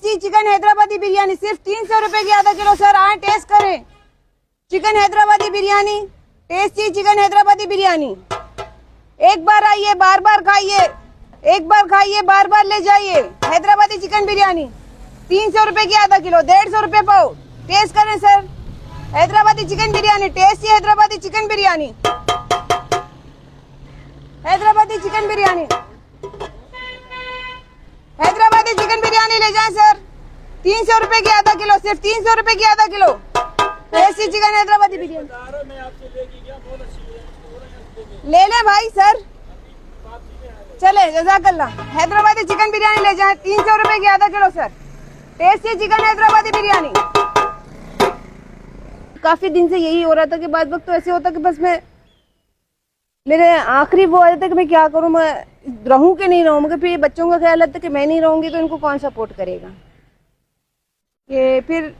Tasty chicken Hyderabadi biryani सिर्फ 300 रुपए की आधा किलो सर, आए टेस्ट करें। Chicken Hyderabadi biryani, tasty chicken Hyderabadi biryani. एक बार आइए, बार बार खाइए, एक बार खाइए बार बार ले जाइए। हैदराबादी चिकन बिरयानी 300 रुपए की आधा किलो, 150 रुपए पाव। टेस्ट करें sir, Hyderabadi chicken biryani, tasty Hyderabadi chicken biryani, Hyderabadi chicken biryani, Hyderabadi chicken biryani ले जाएं सर, 300 रुपए की आधा किलो, सिर्फ 300 रुपए की आधा kilo. Tasty chicken Hyderabadi biryani ले ले भाई सर, चले जज़ाकल्लाह। हैदराबादी चिकन बिरयानी ले जाएं, 300 रुपए की आधा kilo sir, tasty chicken Hyderabadi biryani. काफी दिन से यही हो रहा था कि बाद वक्त तो ऐसे होता कि बस मेरे आखिरी वो आया था कि मैं क्या करूं, मैं रहूं कि नहीं रहूं, मगर फिर बच्चों का ख्याल आता कि मैं नहीं रहूंगी तो इनको कौन सपोर्ट करेगा। ये फिर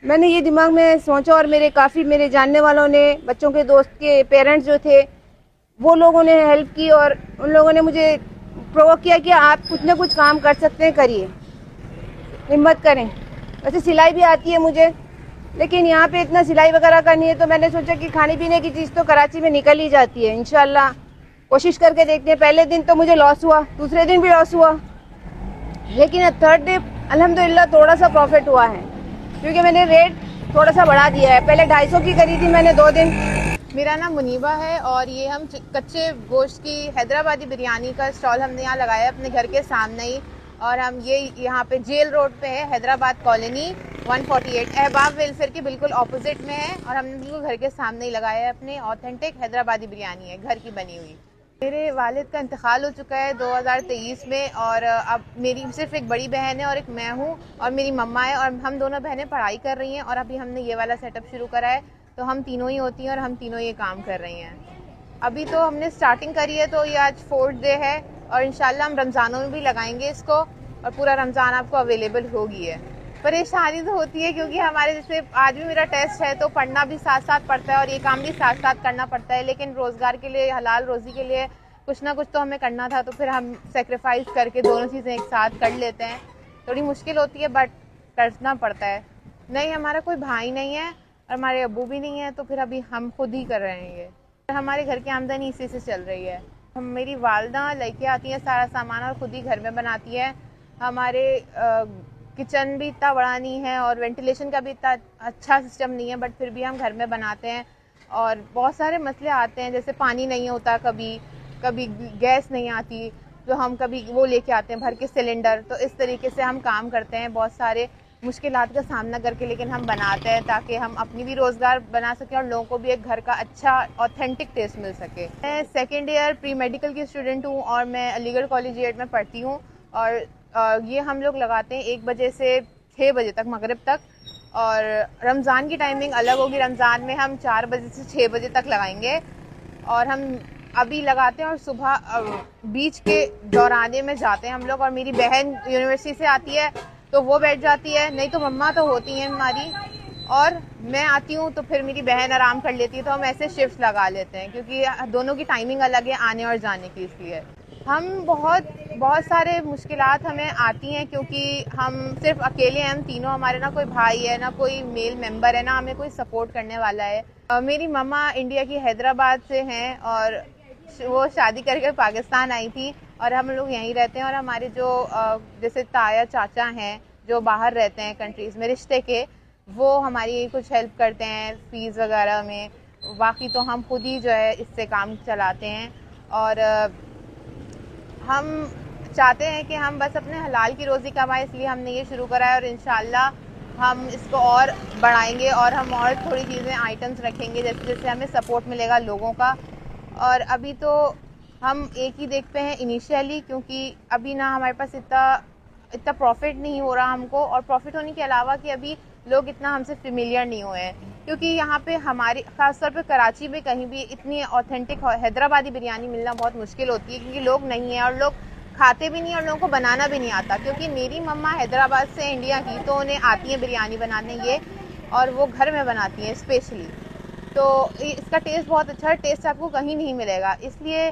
मैंने ये दिमाग में सोचा और मेरे जानने वालों ने, बच्चों के दोस्त के पेरेंट्स जो थे वो लोगों ने हेल्प की और उन लोगों ने मुझे प्रोवोक किया कि आप कुछ ना कुछ काम कर सकते हैं, करिए, हिम्मत करें। वैसे सिलाई भी आती है मुझे, लेकिन यहाँ पे इतना सिलाई वगैरह का नहीं है, तो मैंने सोचा कि खाने पीने की चीज़ तो कराची में निकल ही जाती है, इंशाल्लाह कोशिश करके देखते हैं। पहले दिन तो मुझे लॉस हुआ, दूसरे दिन भी लॉस हुआ, लेकिन थर्ड डे अल्हम्दुलिल्लाह थोड़ा सा प्रॉफिट हुआ है, क्योंकि मैंने रेट थोड़ा सा बढ़ा दिया है। पहले 250 की करी थी मैंने 2 दिन। मेरा नाम मुनीबा है और ये हम कच्चे गोश्त की हैदराबादी बिरयानी का स्टॉल हमने यहाँ लगाया है अपने घर के सामने ही। और हम ये यहाँ पे जेल रोड पे है, हैदराबाद कॉलोनी 148 अहबाब वेलफेयर के बिल्कुल ऑपोजिट में है। और हमने बिल्कुल घर के सामने ही लगाया है, अपने ऑथेंटिक हैदराबादी बिरयानी है, घर की बनी हुई। मेरे वालिद का इंतकाल हो चुका है 2023 में और अब मेरी सिर्फ एक बड़ी बहन है और एक मैं हूँ और मेरी मम्मा है, और हम दोनों बहनें पढ़ाई कर रही हैं। और अभी हमने ये वाला सेटअप शुरू करा है, तो हम तीनों ही होती हैं और हम तीनों ये काम कर रही हैं। अभी तो हमने स्टार्टिंग करी है, तो ये आज 4th डे है और इंशाल्लाह हम रमज़ानों में भी लगाएंगे इसको और पूरा रमज़ान आपको अवेलेबल होगी है। परेशानी तो होती है क्योंकि हमारे जैसे आज भी मेरा टेस्ट है, तो पढ़ना भी साथ साथ पड़ता है और ये काम भी साथ साथ करना पड़ता है। लेकिन रोज़गार के लिए, हलाल रोज़ी के लिए कुछ ना कुछ तो हमें करना था, तो फिर हम सेक्रीफाइस करके दोनों चीज़ें एक साथ कर लेते हैं। थोड़ी मुश्किल होती है बट करना पड़ता है। नहीं, हमारा कोई भाई नहीं है और हमारे अब्बू भी नहीं है, तो फिर अभी हम खुद ही कर रहे हैं ये। हमारे घर की आमदनी इसी से चल रही है। मेरी वालदा लेके आती है सारा सामान और खुद ही घर में बनाती है। हमारे किचन भी इतना बड़ा नहीं है और वेंटिलेशन का भी इतना अच्छा सिस्टम नहीं है, बट फिर भी हम घर में बनाते हैं। और बहुत सारे मसले आते हैं, जैसे पानी नहीं होता, कभी गैस नहीं आती, तो हम कभी वो लेके आते हैं भर के सिलेंडर। तो इस तरीके से हम काम करते हैं, बहुत सारे मुश्किलात का सामना करके, लेकिन हम बनाते हैं ताकि हम अपनी भी रोज़गार बना सकें और लोगों को भी एक घर का अच्छा ऑथेंटिक टेस्ट मिल सके। मैं 2nd ईयर प्री मेडिकल की स्टूडेंट हूँ और मैं अलीगढ़ कॉलेजिएट में पढ़ती हूँ। और ये हम लोग लगाते हैं 1 बजे से 6 बजे तक, मगरिब तक। और रमज़ान की टाइमिंग अलग होगी, रमज़ान में हम 4 बजे से 6 बजे तक लगाएंगे। और हम अभी लगाते हैं और सुबह बीच के दौराने में जाते हैं हम लोग। और मेरी बहन यूनिवर्सिटी से आती है तो वो बैठ जाती है, नहीं तो मम्मा तो होती हैं हमारी, और मैं आती हूँ तो फिर मेरी बहन आराम कर लेती है। तो हम ऐसे शिफ्ट लगा लेते हैं क्योंकि दोनों की टाइमिंग अलग है आने और जाने की, इसलिए हम बहुत सारे मुश्किलात हमें आती हैं क्योंकि हम सिर्फ अकेले हैं, हम तीनों, हमारे ना कोई भाई है, ना कोई मेल मेंबर है, ना हमें कोई सपोर्ट करने वाला है। मेरी मम्मा इंडिया की हैदराबाद से हैं और वो शादी करके पाकिस्तान आई थी और हम लोग यहीं रहते हैं। और हमारे जो जैसे ताया चाचा हैं जो बाहर रहते हैं कंट्रीज़ में रिश्ते के, वो हमारी कुछ हेल्प करते हैं फीस वगैरह में। बाकी तो हम खुद ही जो है इससे काम चलाते हैं। और हम चाहते हैं कि हम बस अपने हलाल की रोज़ी कमाएं, इसलिए हमने ये शुरू करा है। और इंशाल्लाह हम इसको और बढ़ाएंगे और हम और थोड़ी चीज़ें आइटम्स रखेंगे जैसे जैसे हमें सपोर्ट मिलेगा लोगों का। और अभी तो हम एक ही देखते हैं इनिशियली, क्योंकि अभी ना हमारे पास इतना प्रॉफिट नहीं हो रहा हमको, और प्रॉफिट होने के अलावा कि अभी लोग इतना हमसे फेमिलियर नहीं हुए हैं। क्योंकि यहाँ पे हमारी ख़ासतौर पे कराची में कहीं भी इतनी ऑथेंटिक हैदराबादी बिरयानी मिलना बहुत मुश्किल होती है, क्योंकि लोग नहीं हैं और लोग खाते भी नहीं और लोगों को बनाना भी नहीं आता। क्योंकि मेरी मम्मा हैदराबाद से इंडिया की, तो उन्हें आती है बिरयानी बनाने ये, और वो घर में बनाती हैं स्पेशली। तो इसका टेस्ट बहुत अच्छा है, टेस्ट आपको कहीं नहीं मिलेगा। इसलिए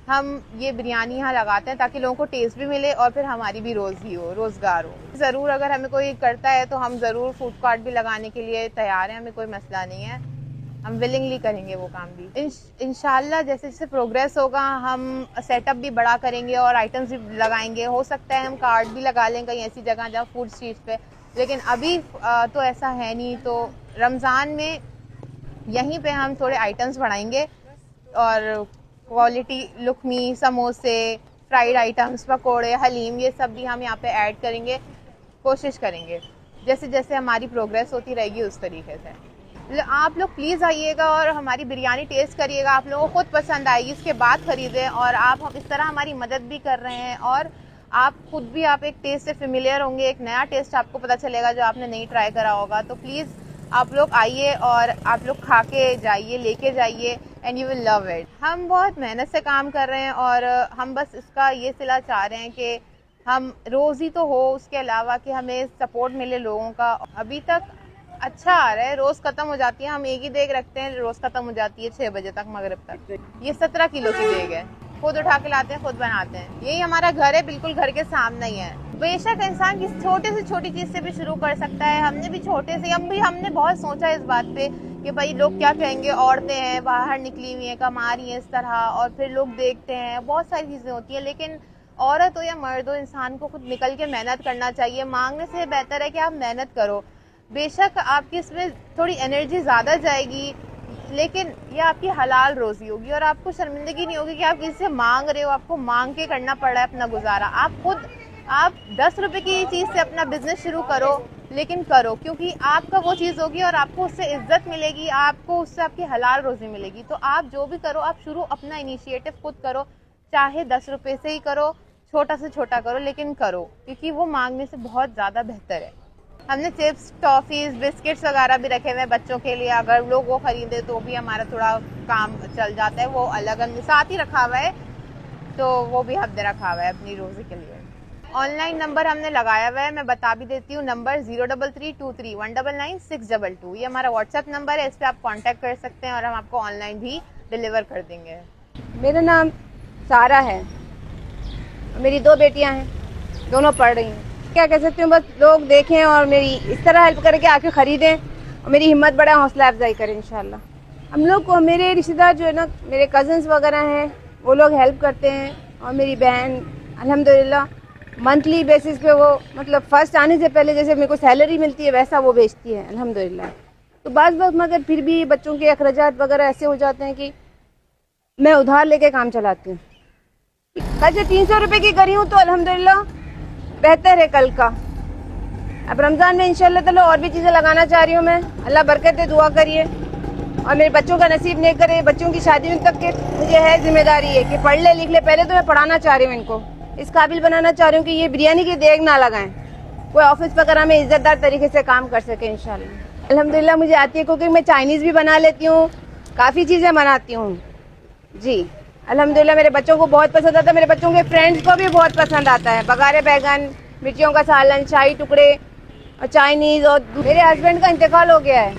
हम ये बिरयानी यहाँ लगाते हैं ताकि लोगों को टेस्ट भी मिले और फिर हमारी भी रोज़गार हो। ज़रूर अगर हमें कोई करता है तो हम ज़रूर फूड कोर्ट भी लगाने के लिए तैयार हैं, हमें कोई मसला नहीं है, हम विलिंगली करेंगे वो काम भी। इंशाल्लाह जैसे जैसे प्रोग्रेस होगा हम सेटअप भी बड़ा करेंगे और आइटम्स भी लगाएंगे। हो सकता है हम कार्ड भी लगा लें कहीं ऐसी जगह जहाँ फूड स्ट्रीट पे, लेकिन अभी तो ऐसा है नहीं। तो रमज़ान में यहीं पे हम थोड़े आइटम्स बढ़ाएंगे और क्वालिटी लुकमी, समोसे, फ्राइड आइटम्स, पकोड़े, हलीम, ये सब भी हम यहाँ पे ऐड करेंगे, कोशिश करेंगे जैसे जैसे हमारी प्रोग्रेस होती रहेगी उस तरीके से। आप लोग प्लीज़ आइएगा और हमारी बिरयानी टेस्ट करिएगा, आप लोगों को खुद पसंद आएगी, इसके बाद ख़रीदें। और आप इस तरह हमारी मदद भी कर रहे हैं और आप खुद भी आप एक टेस्ट से फेमिलियर होंगे, एक नया टेस्ट आपको पता चलेगा जो आपने नहीं ट्राई करा होगा। तो प्लीज़ आप लोग आइए और आप लोग खा के जाइए, लेके जाइए, and you will love it. हम बहुत मेहनत से काम कर रहे हैं और हम बस इसका ये सिला चाह रहे हैं कि हम रोज़ी तो हो, उसके अलावा कि हमें सपोर्ट मिले लोगों का। अभी तक अच्छा आ रहा है, रोज़ ख़त्म हो जाती है, हम एक ही देग रखते हैं, रोज़ ख़त्म हो जाती है 6 बजे तक, मगरिब तक। ये 17 किलो की देग है, खुद उठा के लाते हैं, खुद बनाते हैं। यही हमारा घर है, बिल्कुल घर के सामने ही है। बेशक इंसान किसी छोटे से छोटी चीज़ से भी शुरू कर सकता है। हमने भी छोटे से, हमने बहुत सोचा इस बात पे कि भाई लोग क्या कहेंगे, औरतें हैं बाहर निकली हुई हैं, कमा रही हैं इस तरह, और फिर लोग देखते हैं, बहुत सारी चीज़ें होती हैं। लेकिन औरत हो या मर्द हो, इंसान को खुद निकल के मेहनत करना चाहिए। मांगने से बेहतर है कि आप मेहनत करो। बेशक आपकी इसमें थोड़ी एनर्जी ज़्यादा जाएगी, लेकिन ये आपकी हलाल रोज़ी होगी और आपको शर्मिंदगी नहीं होगी कि आप किसी से मांग रहे हो, आपको मांग के करना पड़ रहा है अपना गुजारा। आप 10 रुपए की चीज़ से अपना बिजनेस शुरू करो, लेकिन करो, क्योंकि आपका वो चीज़ होगी और आपको उससे इज्जत मिलेगी, आपको उससे आपकी हलाल रोज़ी मिलेगी। तो आप जो भी करो, आप शुरू अपना इनिशिएटिव खुद करो, चाहे 10 रुपए से ही करो, छोटा से छोटा करो, लेकिन करो, क्योंकि वो मांगने से बहुत ज़्यादा बेहतर है। हमने चिप्स, टॉफ़ीज़, बिस्किट्स वगैरह भी रखे हुए हैं बच्चों के लिए, अगर लोग वो खरीदे तो भी हमारा थोड़ा काम चल जाता है। वो अलग हमने साथ ही रखा हुआ है, तो वो भी हमने रखा हुआ है अपनी रोज़ी के लिए। ऑनलाइन नंबर हमने लगाया हुआ है, मैं बता भी देती हूँ। नंबर 033231999622, ये हमारा व्हाट्सएप नंबर है, इस पर आप कांटेक्ट कर सकते हैं और हम आपको ऑनलाइन भी डिलीवर कर देंगे। मेरा नाम सारा है, मेरी 2 बेटियां हैं, दोनों पढ़ रही हैं। क्या कह सकती हूँ, बस लोग देखें और मेरी इस तरह हेल्प करें कि आके ख़रीदें और मेरी हिम्मत बढ़ाएं, हौसला अफजाई करें इंशाल्लाह। हम लोग को मेरे रिश्तेदार जो है ना, मेरे कज़न्स वगैरह हैं, वो लोग हेल्प करते हैं। और मेरी बहन अल्हम्दुलिल्लाह मंथली बेसिस पे वो, मतलब फर्स्ट आने से पहले जैसे मेरे को सैलरी मिलती है वैसा वो बेचती है अल्हम्दुलिल्लाह। तो बाज़ वक्त मगर फिर भी बच्चों के अखराजात वगैरह ऐसे हो जाते हैं कि मैं उधार लेके काम चलाती हूँ। कल से 300 रुपये की करी हूँ तो अल्हम्दुलिल्लाह बेहतर है कल का। अब रमज़ान में इंशाल्लाह ताला और भी चीज़ें लगाना चाह रही हूँ मैं। अल्लाह बरकत दे, दुआ करिए और मेरे बच्चों का नसीब नहीं करे, बच्चों की शादी तक के मुझे है जिम्मेदारी है कि पढ़ ले लिख ले। पहले तो मैं पढ़ाना चाह रही हूँ, इनको इस काबिल बनाना चाह रही हूँ कि ये बिरयानी की देग ना लगाएं, कोई ऑफिस वगैरह में इज्जतदार तरीके से काम कर सके इंशाल्लाह। अल्हम्दुलिल्लाह मुझे आती है कुकिंग, मैं चाइनीज़ भी बना लेती हूँ, काफ़ी चीज़ें बनाती हूँ जी अल्हम्दुलिल्लाह। मेरे बच्चों को बहुत पसंद आता है, मेरे बच्चों के फ्रेंड्स को भी बहुत पसंद आता है। बघारे बैगन, मिर्चियों का सालन, शाही टुकड़े और चाइनीज़। और मेरे हस्बैंड का इंतकाल हो गया है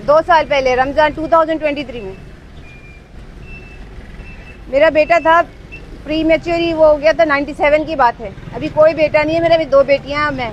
2 साल पहले, रमज़ान 2023 में। मेरा बेटा था प्री मैच्योर ही, वो हो गया था, 97 की बात है। अभी कोई बेटा नहीं है मेरा, अभी 2 बेटियां मैं।